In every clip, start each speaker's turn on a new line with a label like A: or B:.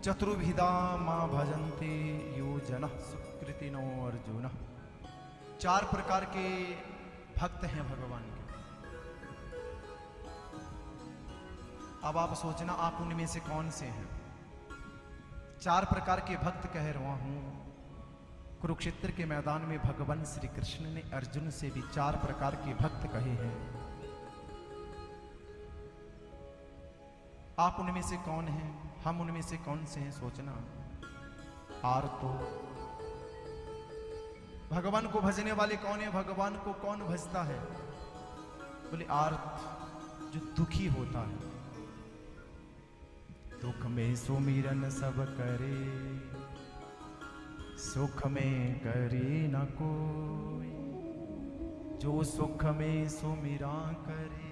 A: चतुर्विधा मां भजन्ते यो जनः सुकृतिनो अर्जुन। चार प्रकार के भक्त हैं भगवान के। अब आप सोचना आप उनमें से कौन से हैं। चार प्रकार के भक्त कह रहा हूं। कुरुक्षेत्र के मैदान में भगवान श्री कृष्ण ने अर्जुन से भी चार प्रकार के भक्त कहे हैं। आप उनमें से कौन हैं, हम उनमें से कौन से हैं, सोचना। आर्तो, भगवान को भजने वाले कौन है, भगवान को कौन भजता है? बोले आर्त, जो दुखी होता है। दुख में सुमिरन सब करे, सुख में करे न कोई। जो सुख में सुमिरा करे,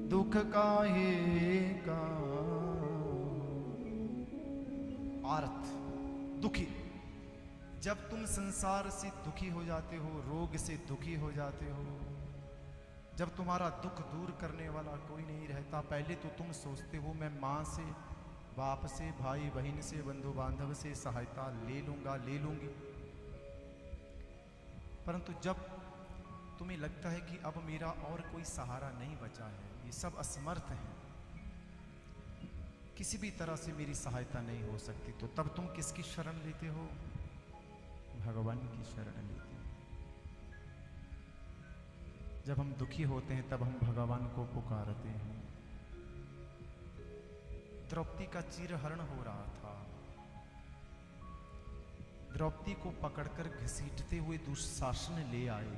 A: दुख काहे का। आर्त, दुखी। जब तुम संसार से दुखी हो जाते हो, रोग से दुखी हो जाते हो, जब तुम्हारा दुख दूर करने वाला कोई नहीं रहता, पहले तो तुम सोचते हो मैं माँ से, बाप से, भाई बहन से, बंधु बांधव से सहायता ले लूंगा, ले लूंगी। परंतु जब तुम्हें लगता है कि अब मेरा और कोई सहारा नहीं बचा है, ये सब असमर्थ हैं, किसी भी तरह से मेरी सहायता नहीं हो सकती, तो तब तुम किसकी शरण लेते हो? भगवान की शरण लेते हो। जब हम दुखी होते हैं तब हम भगवान को पुकारते हैं। द्रौपदी का चीरहरण हो रहा था। द्रौपदी को पकड़कर घसीटते हुए दुशासन ले आए।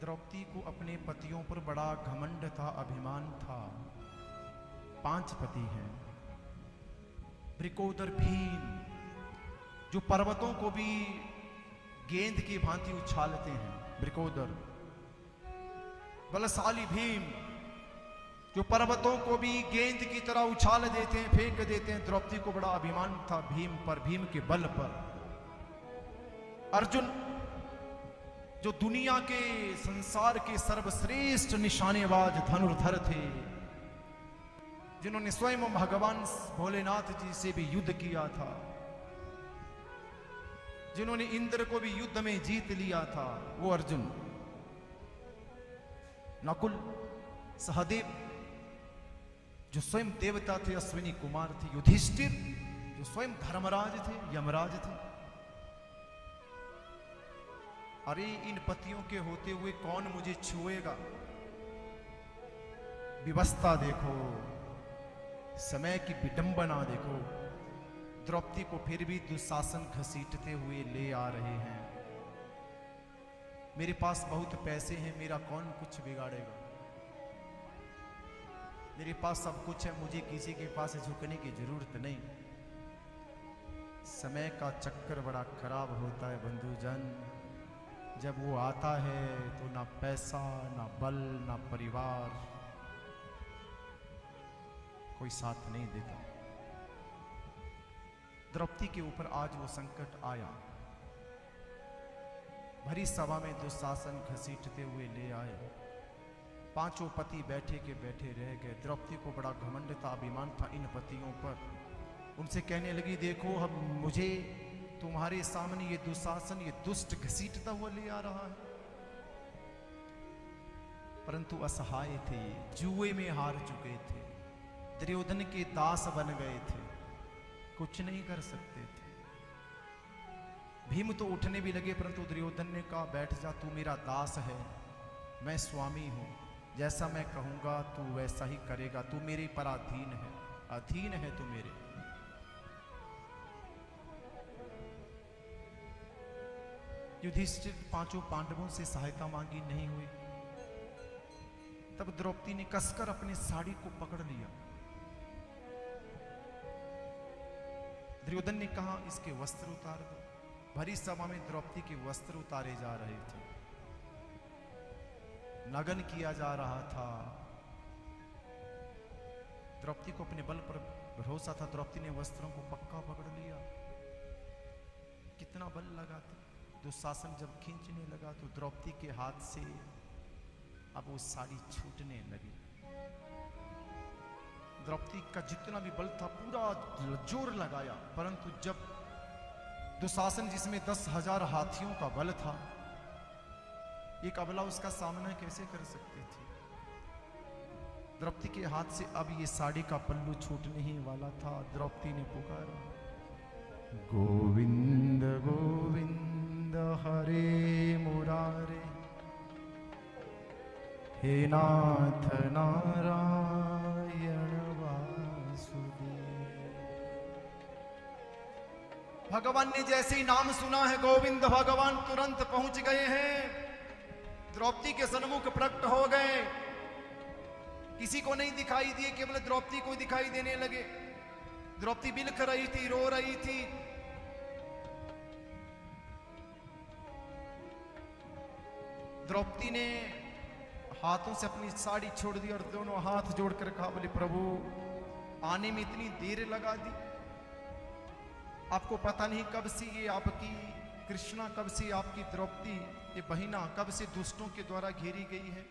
A: द्रौपदी को अपने पतियों पर बड़ा घमंड था, अभिमान था। 5 पति हैं। वृकोदर भीम, जो पर्वतों को भी गेंद की भांति उछालते हैं, वृकोदर। बलशाली भीम, जो पर्वतों को भी गेंद की तरह उछाल देते हैं, फेंक देते हैं। द्रौपदी को बड़ा अभिमान था भीम पर, भीम के बल पर। अर्जुन, जो दुनिया के, संसार के सर्वश्रेष्ठ निशानेबाज धनुर्धर थे, जिन्होंने स्वयं भगवान भोलेनाथ जी से भी युद्ध किया था, जिन्होंने इंद्र को भी युद्ध में जीत लिया था, वो अर्जुन। नकुल, सहदेव, जो स्वयं देवता थे, अश्विनी कुमार थे। युधिष्ठिर, जो स्वयं धर्मराज थे, यमराज थे। अरे इन पतियों के होते हुए कौन मुझे छुएगा? विवस्था देखो, समय की विडंबना देखो। द्रौपदी को फिर भी दुशासन घसीटते हुए ले आ रहे हैं। मेरे पास बहुत पैसे हैं, मेरा कौन कुछ बिगाड़ेगा? मेरे पास सब कुछ है, मुझे किसी के पास झुकने की जरूरत नहीं। समय का चक्कर बड़ा खराब होता है बंधुजन। जब वो आता है तो ना पैसा, ना बल, ना परिवार, कोई साथ नहीं देता। द्रौपदी के ऊपर आज वो संकट आया। भरी सभा में दुशासन घसीटते हुए ले आए। 5 पति बैठे के बैठे रह गए। द्रौपदी को बड़ा घमंड था, अभिमान था इन पतियों पर। उनसे कहने लगी, देखो हम, मुझे तुम्हारे सामने ये दुशासन, ये दुष्ट घसीटता हुआ ले आ रहा है। परंतु असहाय थे, जुए में हार चुके थे, दुर्योधन के दास बन गए थे, कुछ नहीं कर सकते थे। भीम तो उठने भी लगे, परंतु दुर्योधन ने कहा, बैठ जा, तू मेरा दास है, मैं स्वामी हूं, जैसा मैं कहूंगा तू वैसा ही करेगा, तू मेरे पराधीन है, अधीन है तू मेरे। युधिष्ठिर 5 पांडवों से सहायता मांगी, नहीं हुई। तब द्रौपदी ने कसकर अपनी साड़ी को पकड़ लिया। दुर्योधन ने कहा, इसके वस्त्र उतार दो। भरी सभा में द्रौपदी के वस्त्र उतारे जा रहे थे, नगन किया जा रहा था। द्रौपदी को अपने बल पर भरोसा था। द्रौपदी ने वस्त्रों को पक्का पकड़ लिया। कितना बल लगा था। दुशासन जब खींचने लगा तो द्रौपदी के हाथ से अब वो साड़ी छूटने लगी। द्रौपदी का जितना भी बल था पूरा जोर लगाया, परंतु जब दुशासन जिसमें 10,000 हाथियों का बल था, एक अबला उसका सामना कैसे कर सकते थे। द्रौपदी के हाथ से अब ये साड़ी का पल्लू छूटने ही वाला था। द्रौपदी ने पुकारा, गोविंद गोविंद हरे मुरारे, हे नाथ नारायण वासुदेव। भगवान ने जैसे ही नाम सुना है गोविंद, भगवान तुरंत पहुंच गए हैं, द्रौपदी के सन्मुख प्रकट हो गए। किसी को नहीं दिखाई दिए, केवल द्रौपदी को दिखाई देने लगे। द्रौपदी बिलख रही थी, रो रही थी। द्रौपदी ने हाथों से अपनी साड़ी छोड़ दी और दोनों हाथ जोड़कर कहा, बोले प्रभु आने में इतनी देर लगा दी, आपको पता नहीं कब से ये आपकी कृष्णा, कब से आपकी द्रौपदी ये बहिना कब से दुष्टों के द्वारा घेरी गई है।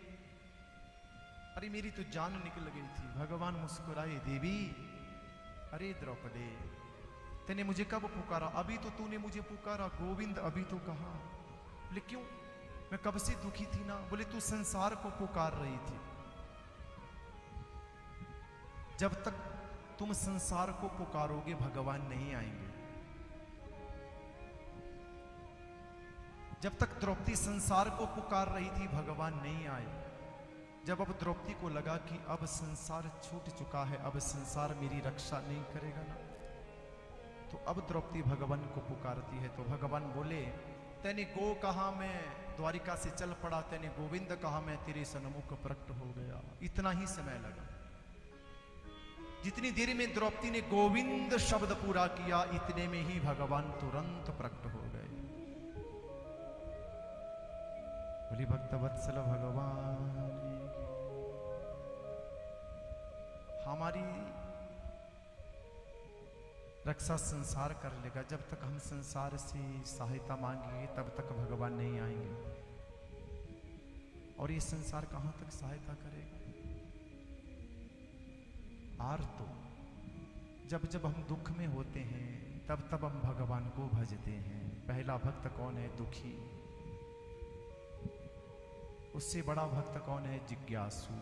A: अरे मेरी तो जान निकल गई थी। भगवान मुस्कुराए, देवी अरे द्रौपदी तूने मुझे कब पुकारा? अभी तो तूने मुझे पुकारा गोविंद, अभी तो कहा। बोले क्यों? मैं कब से दुखी थी ना। बोले तू संसार को पुकार रही थी। जब तक तुम संसार को पुकारोगे भगवान नहीं आएंगे। जब तक द्रौपदी संसार को पुकार रही थी भगवान नहीं आए। जब अब द्रौपदी को लगा कि अब संसार छूट चुका है, अब संसार मेरी रक्षा नहीं करेगा ना, तो अब द्रौपदी भगवान को पुकारती है। तो भगवान बोले, तैने गो कहा, मैं द्वारिका से चल पड़ा, तैने गोविंद कहा, मैं तेरे सन्मुख प्रकट हो गया। इतना ही समय लगा। जितनी देर में द्रौपदी ने गोविंद शब्द पूरा किया, इतने में ही भगवान तुरंत प्रकट हो गए। बोली भक्त वत्सल भगवान, हमारी रक्षा संसार कर लेगा। जब तक हम संसार से सहायता मांगेंगे तब तक भगवान नहीं आएंगे। और ये संसार कहां तक सहायता करेगा? आर तो जब जब हम दुख में होते हैं तब तब हम भगवान को भजते हैं। पहला भक्त कौन है? दुखी। उससे बड़ा भक्त कौन है? जिज्ञासु।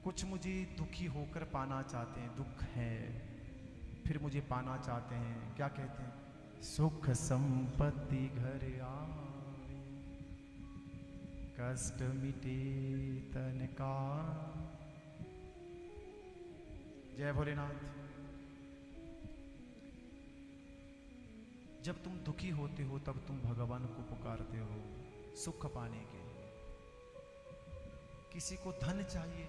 A: कुछ मुझे दुखी होकर पाना चाहते हैं, दुख है, फिर मुझे पाना चाहते हैं। क्या कहते हैं? सुख संपत्ति घर आवे, कष्ट मिटे तन का। जय भोलेनाथ। जब तुम दुखी होते हो तब तुम भगवान को पुकारते हो सुख पाने के लिए। किसी को धन चाहिए,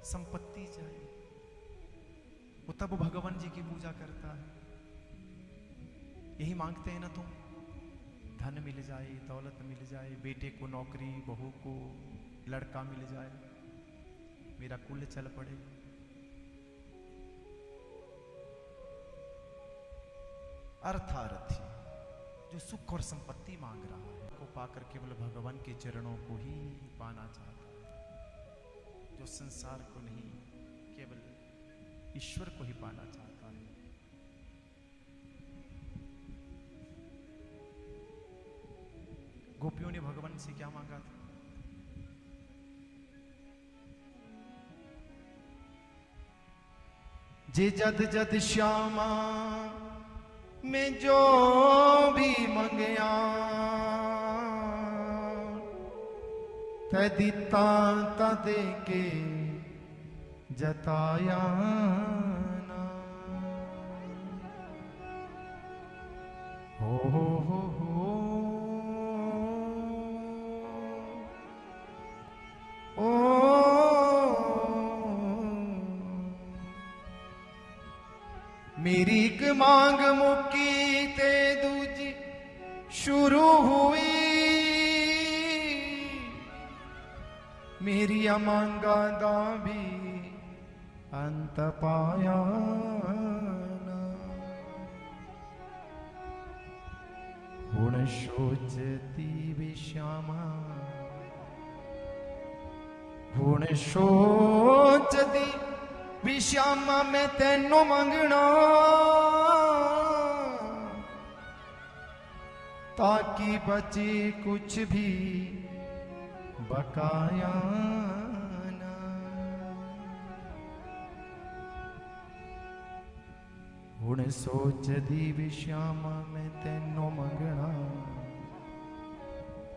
A: संपत्ति चाहिए, वो तब भगवान जी की पूजा करता है। यही मांगते हैं ना तुम, धन मिल जाए, दौलत मिल जाए, बेटे को नौकरी, बहू को लड़का मिल जाए, मेरा कुल चल पड़े। अर्थार्थी जो सुख और संपत्ति मांग रहा है को पाकर केवल भगवान के चरणों को ही पाना चाहता है। जो संसार को नहीं, केवल ईश्वर को ही पाना चाहता है। गोपियों ने भगवान से क्या मांगा था? जे जद जद श्यामा में जो भी मंगया, तदिता तदे के जताया ना। हो मेरी एक मांग मुक्की ते दूजी शुरू हुई, मेरी अमांगा दा भी अंत पाया ना। हुण सोचती भी श्यामा हुण सोच दी भी श्यामा मैं तेनों मंगना, ताकि बचे कुछ भी बकाया ना। हुण सोच दी भी श्यामा मैं तेनों मंगना,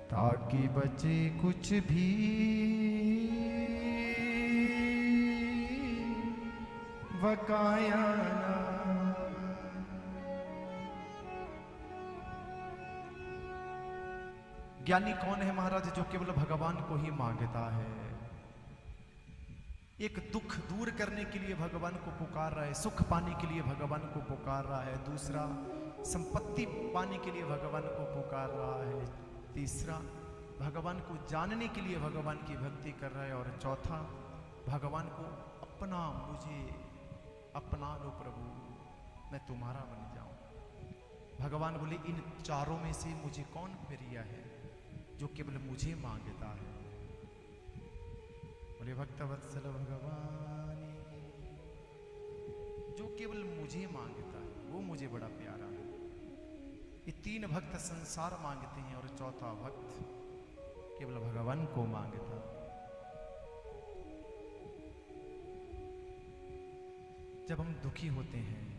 A: ताकि बचे कुछ भी बकाया ना। ज्ञानी कौन है महाराज? जो केवल भगवान को ही मांगता है। एक दुख दूर करने के लिए भगवान को पुकार रहा है, सुख पाने के लिए भगवान को पुकार रहा है, दूसरा संपत्ति पाने के लिए भगवान को पुकार रहा है, तीसरा भगवान को जानने के लिए भगवान की भक्ति कर रहा है, और चौथा भगवान को अपना, मुझे अपना लो प्रभु, मैं तुम्हारा बन जाऊं। भगवान बोले इन चारों में से मुझे कौन प्रिय है? जो केवल मुझे मांगता है। बोले भक्त वत्सल भगवान, जो केवल मुझे मांगता है वो मुझे बड़ा प्यारा है। ये तीन भक्त संसार मांगते हैं और चौथा भक्त केवल भगवान को मांगता। जब हम दुखी होते हैं,